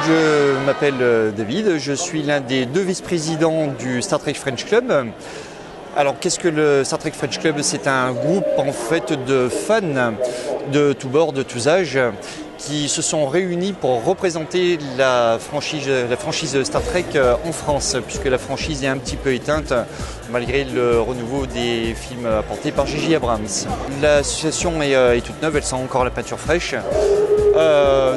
Je m'appelle David, je suis l'un des 2 vice-présidents du Star Trek French Club. Alors qu'est-ce que le Star Trek French Club? C'est un groupe en fait de fans de tous bords, de tous âges, qui se sont réunis pour représenter la franchise Star Trek en France, puisque la franchise est un petit peu éteinte malgré le renouveau des films apportés par J.J. Abrams. L'association est toute neuve, elle sent encore la peinture fraîche.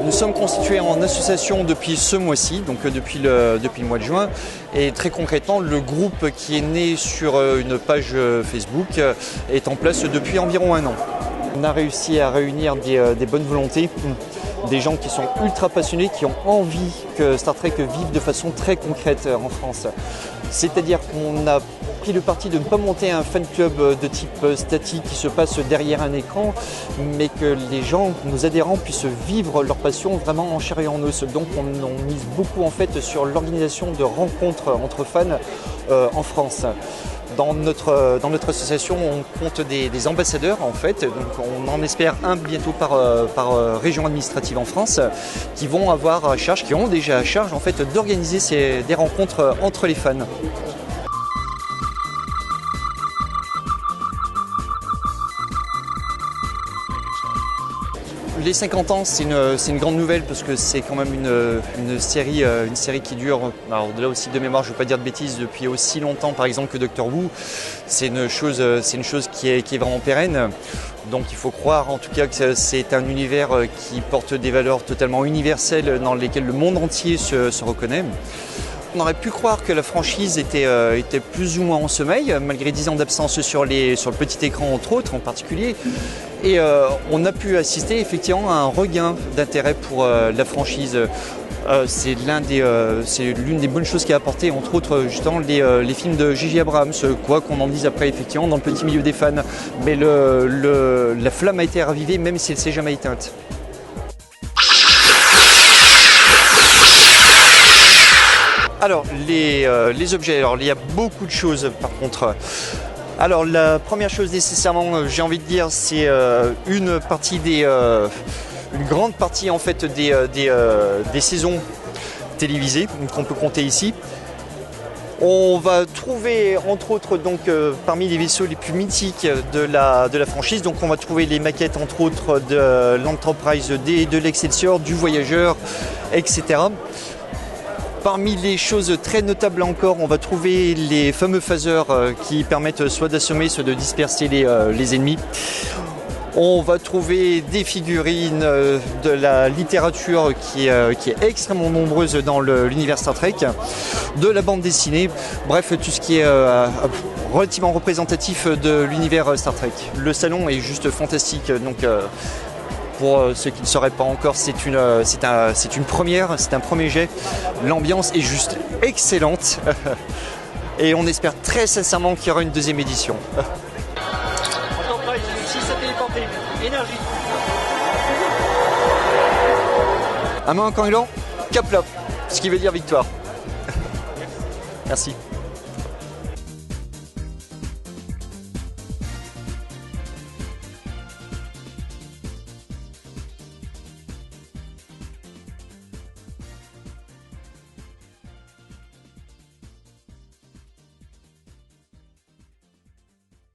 Nous sommes constitués en association depuis ce mois-ci, donc depuis le mois de juin, et très concrètement, le groupe qui est né sur une page Facebook est en place depuis environ 1 an. On a réussi à réunir des bonnes volontés, des gens qui sont ultra passionnés, qui ont envie que Star Trek vive de façon très concrète en France. C'est-à-dire qu'on a pris le parti de ne pas monter un fan club de type statique qui se passe derrière un écran, mais que les gens, nos adhérents, puissent vivre leur passion vraiment en chair et en os. Donc on mise beaucoup en fait sur l'organisation de rencontres entre fans en France. Dans notre association, on compte des ambassadeurs en fait, donc on en espère un bientôt par région administrative en France, qui vont avoir à charge, qui ont déjà à charge en fait d'organiser des rencontres entre les fans. Les 50 ans, c'est une grande nouvelle parce que c'est quand même une série qui dure, alors de là aussi de mémoire, je ne veux pas dire de bêtises, depuis aussi longtemps par exemple que Doctor Who. C'est une chose qui est vraiment pérenne. Donc il faut croire en tout cas que c'est un univers qui porte des valeurs totalement universelles dans lesquelles le monde entier se reconnaît. On aurait pu croire que la franchise était plus ou moins en sommeil, malgré 10 ans d'absence sur le petit écran entre autres en particulier. Et on a pu assister effectivement à un regain d'intérêt pour la franchise. C'est l'une des bonnes choses qui a apporté, entre autres justement les films de J.J. Abrams, quoi qu'on en dise après effectivement dans le petit milieu des fans. Mais la flamme a été ravivée même si elle ne s'est jamais éteinte. Alors les objets, alors il y a beaucoup de choses par contre. Alors la première chose nécessairement, j'ai envie de dire, c'est une grande partie en fait des saisons télévisées qu'on peut compter ici. On va trouver entre autres donc parmi les vaisseaux les plus mythiques de la franchise, donc on va trouver les maquettes entre autres de l'Enterprise D, de l'Excelsior, du Voyageur, etc. Parmi les choses très notables encore, on va trouver les fameux phasers qui permettent soit d'assommer, soit de disperser les ennemis. On va trouver des figurines de la littérature qui est extrêmement nombreuse dans l'univers Star Trek, de la bande dessinée, bref tout ce qui est relativement représentatif de l'univers Star Trek. Le salon est juste fantastique, donc pour ceux qui ne sauraient pas encore, c'est une première, c'est un premier jet. L'ambiance est juste excellente et on espère très sincèrement qu'il y aura une deuxième édition. Enterprise, ici ça téléporté. Énergie. Un main en canglant, cap là, ce qui veut dire victoire. Merci.